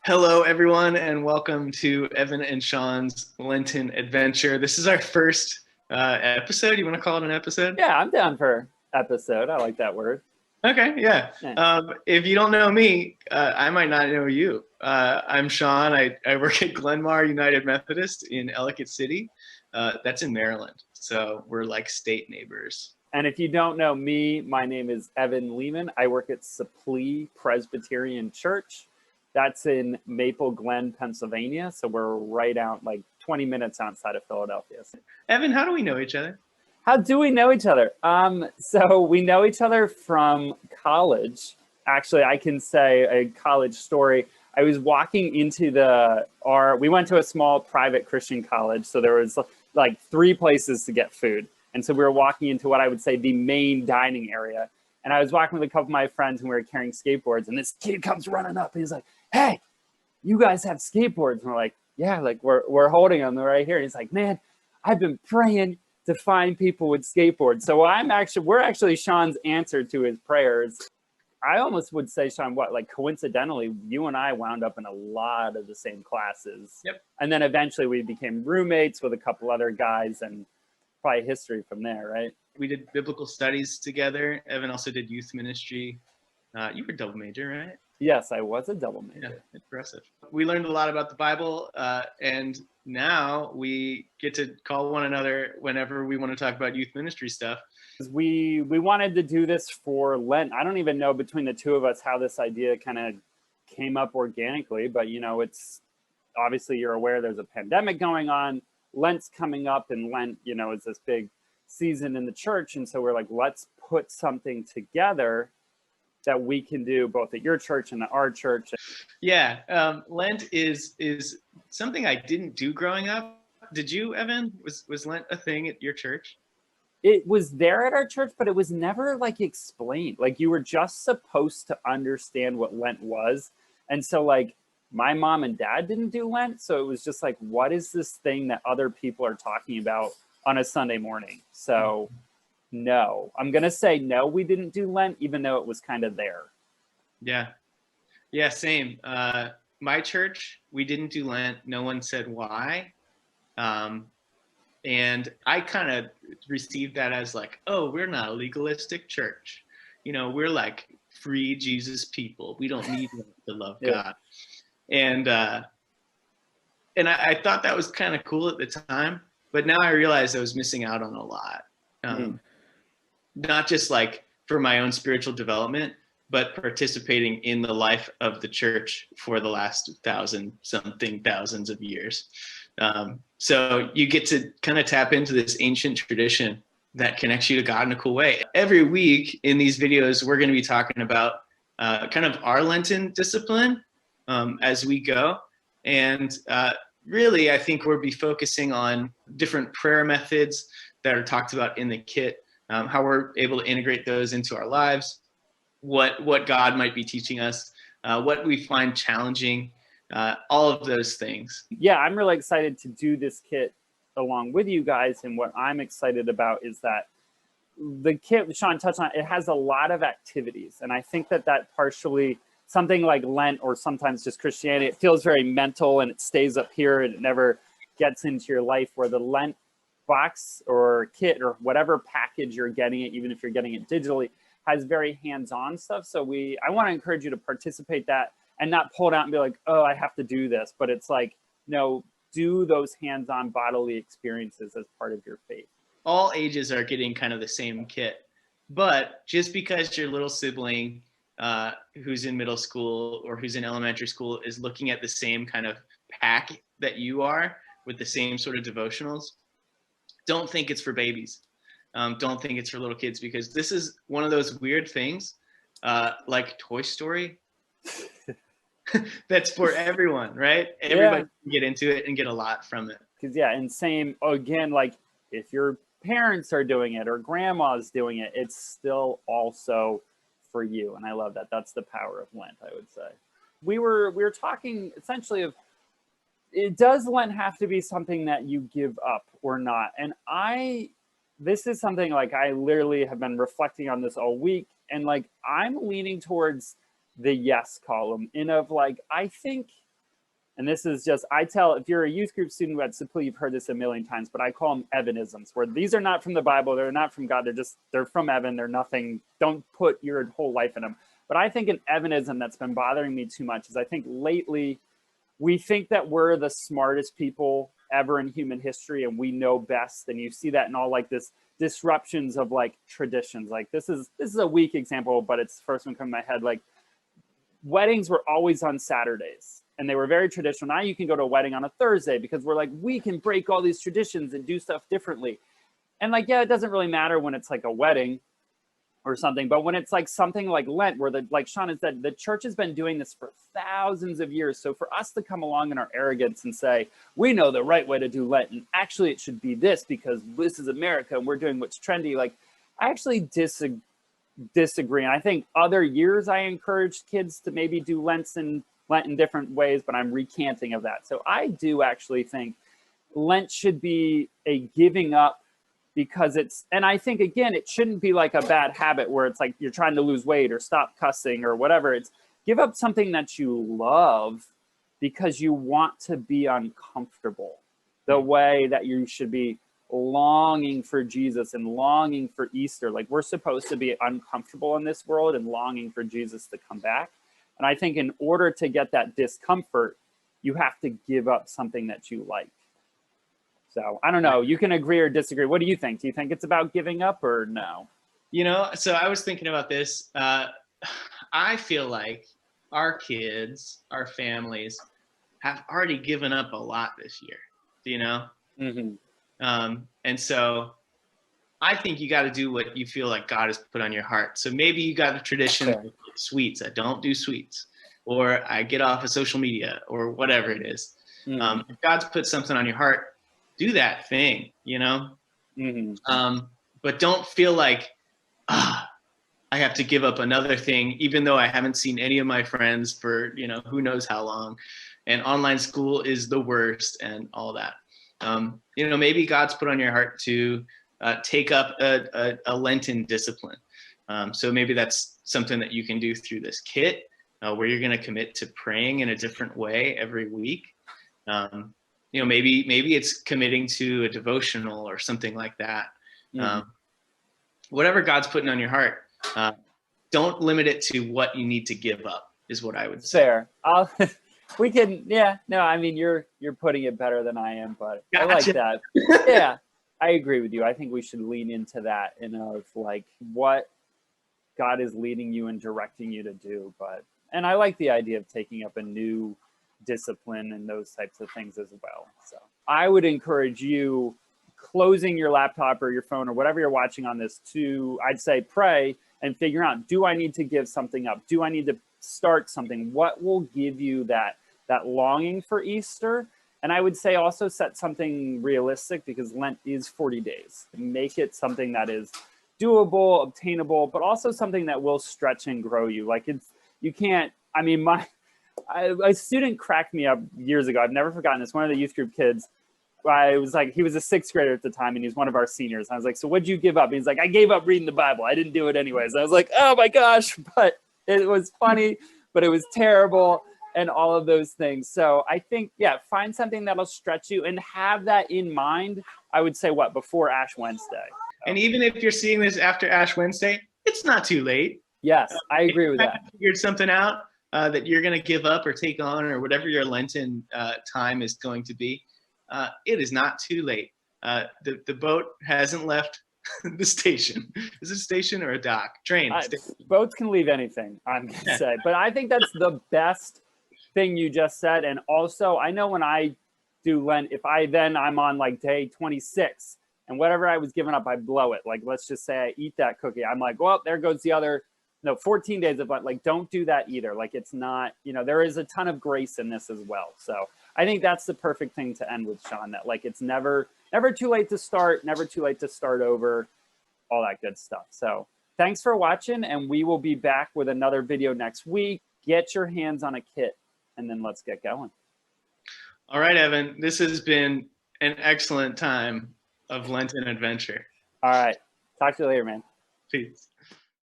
Hello, everyone, and welcome to Evan and Sean's Lenten adventure. This is our first episode. You want to call it an episode? Yeah, I'm down for episode. I like that word. Okay, yeah. Yeah. If you don't know me, I might not know you. I'm Sean. I work at Glenmar United Methodist in Ellicott City. That's in Maryland. So we're like state neighbors. And if you don't know me, my name is Evan Lehman. I work at Supplee Presbyterian Church. That's in Maple Glen, Pennsylvania. So we're right out like 20 minutes outside of Philadelphia. Evan, how do we know each other? How do we know each other? So we know each other from college. Actually, I can say a college story. I was walking into we went to a small private Christian college. So there was like 3 places to get food. And so we were walking into what I would say the main dining area. And I was walking with a couple of my friends and we were carrying skateboards. And this kid comes running up. He's like, "Hey, you guys have skateboards?" And we're like, "Yeah, like we're holding them right here." And he's like, "Man, I've been praying to find people with skateboards." So we're actually Sean's answer to his prayers. I almost would say, Sean, like coincidentally, you and I wound up in a lot of the same classes. Yep. And then eventually we became roommates with a couple other guys and probably history from there, right? We did biblical studies together. Evan also did youth ministry. You were double major, right? Yes, I was a double major. Yeah, impressive. We learned a lot about the Bible, and now we get to call one another whenever we want to talk about youth ministry stuff. We wanted to do this for Lent. I don't even know between the two of us how this idea kind of came up organically, but it's obviously you're aware there's a pandemic going on. Lent's coming up, and Lent, is this big season in the church. And so we're like, let's put something together that we can do both at your church and at our church. Yeah, Lent is something I didn't do growing up. Did you, Evan? Was Lent a thing at your church? It was there at our church, but it was never like explained. Like you were just supposed to understand what Lent was. And so like my mom and dad didn't do Lent. So it was just like, what is this thing that other people are talking about on a Sunday morning? So no, I'm going to say no, we didn't do Lent, even though it was kind of there. Yeah, same. My church, we didn't do Lent. No one said why. And I kind of received that as like, oh, we're not a legalistic church. We're like free Jesus people. We don't need to love God. And I thought that was kind of cool at the time, but now I realize I was missing out on a lot. Not just like for my own spiritual development, but participating in the life of the church for the last thousands of years. So you get to kind of tap into this ancient tradition that connects you to God in a cool way. Every week in these videos, we're going to be talking about kind of our Lenten discipline as we go. And really, I think we'll be focusing on different prayer methods that are talked about in the kit, how we're able to integrate those into our lives, what God might be teaching us, what we find challenging, all of those things. Yeah, I'm really excited to do this kit along with you guys. And what I'm excited about is that the kit, Sean touched on, it has a lot of activities. And I think that partially, something like Lent or sometimes just Christianity, it feels very mental and it stays up here and it never gets into your life, where the Lent box or kit or whatever package you're getting it, even if you're getting it digitally, has very hands-on stuff. So I want to encourage you to participate that and not pull it out and be like, oh, I have to do this. But it's like, no, do those hands-on bodily experiences as part of your faith. All ages are getting kind of the same kit, but just because your little sibling who's in middle school or who's in elementary school is looking at the same kind of pack that you are with the same sort of devotionals, don't think it's for babies. Don't think it's for little kids, because this is one of those weird things like Toy Story that's for everyone, right? Everybody can get into it and get a lot from it. Because and same again, like if your parents are doing it or grandma's doing it, it's still also for you. And I love that. That's the power of Lent, I would say. We were talking essentially of, does Lent have to be something that you give up or not? And this is something like I literally have been reflecting on this all week. And like, I'm leaning towards the yes column in of like, I think And this is just, I tell, if you're a youth group student at Simply, you've heard this a million times, but I call them Evanisms, where these are not from the Bible, they're not from God, they're from Evan, they're nothing, don't put your whole life in them. But I think an Evanism that's been bothering me too much is I think lately we think that we're the smartest people ever in human history and we know best. And you see that in all like this disruptions of like traditions. Like this is a weak example, but it's the first one coming to my head. Like weddings were always on Saturdays and they were very traditional. Now you can go to a wedding on a Thursday because we're like, we can break all these traditions and do stuff differently. And like, yeah, it doesn't really matter when it's like a wedding or something, but when it's like something like Lent, where like Sean has said, the church has been doing this for thousands of years. So for us to come along in our arrogance and say, we know the right way to do Lent, and actually it should be this because this is America and we're doing what's trendy. Like, I actually disagree. And I think other years I encouraged kids to maybe do Lent in different ways, but I'm recanting of that. So I do actually think Lent should be a giving up, because it's, and I think, again, it shouldn't be like a bad habit where it's like you're trying to lose weight or stop cussing or whatever. It's give up something that you love because you want to be uncomfortable the way that you should be longing for Jesus and longing for Easter. Like we're supposed to be uncomfortable in this world and longing for Jesus to come back. And I think in order to get that discomfort, you have to give up something that you like. So I don't know, you can agree or disagree. What do you think? Do you think it's about giving up or no? You know, so I was thinking about this. I feel like our kids, our families have already given up a lot this year, you know? Mm-hmm. And so I think you got to do what you feel like God has put on your heart. So maybe you got a tradition of sweets. I don't do sweets, or I get off of social media or whatever it is. Mm-hmm. If God's put something on your heart, do that thing, you know? Mm-hmm. But don't feel like, I have to give up another thing, even though I haven't seen any of my friends for, you know, who knows how long. And online school is the worst and all that. You know, maybe God's put on your heart to take up a Lenten discipline. So maybe that's something that you can do through this kit where you're going to commit to praying in a different way every week. You know, maybe it's committing to a devotional or something like that. Mm-hmm. Whatever God's putting on your heart, don't limit it to what you need to give up, is what I would say. Fair. We can, yeah, no, I mean, you're putting it better than I am, but gotcha. I like that. Yeah, I agree with you. I think we should lean into that of like what God is leading you and directing you to do. And I like the idea of taking up a new discipline and those types of things as well. So I would encourage you closing your laptop or your phone or whatever you're watching on this to, I'd say, pray and figure out, do I need to give something up? Do I need to start something? What will give you that longing for Easter? And I would say also set something realistic, because Lent is 40 days. Make it something that is doable, obtainable, but also something that will stretch and grow you. Like you can't, I mean, a student cracked me up years ago. I've never forgotten this. One of the youth group kids, he was a sixth grader at the time, and he's one of our seniors. And I was like, so what'd you give up? And he's like, I gave up reading the Bible. I didn't do it anyways. And I was like, oh my gosh, but it was funny, but it was terrible and all of those things. So I think, yeah, find something that'll stretch you and have that in mind. I would say before Ash Wednesday. And even if you're seeing this after Ash Wednesday, it's not too late. Yes, I agree with that. Figured something out that you're going to give up or take on, or whatever your Lenten time is going to be. It is not too late. The boat hasn't left the station. Is it a station or a dock? Train. Boats can leave anything, I'm going to say. But I think that's the best thing you just said. And also, I know when I do Lent, if I'm on like day 26 and whatever I was giving up, I blow it. Like, let's just say I eat that cookie. I'm like, well, there goes the other 14 days of Lent. Like, don't do that either. Like, it's not, there is a ton of grace in this as well. So I think that's the perfect thing to end with, Sean, that like, it's never too late to start, never too late to start over, all that good stuff. So thanks for watching, and we will be back with another video next week. Get your hands on a kit, and then let's get going. All right, Evan, this has been an excellent time of Lenten adventure. All right. Talk to you later, man. Peace.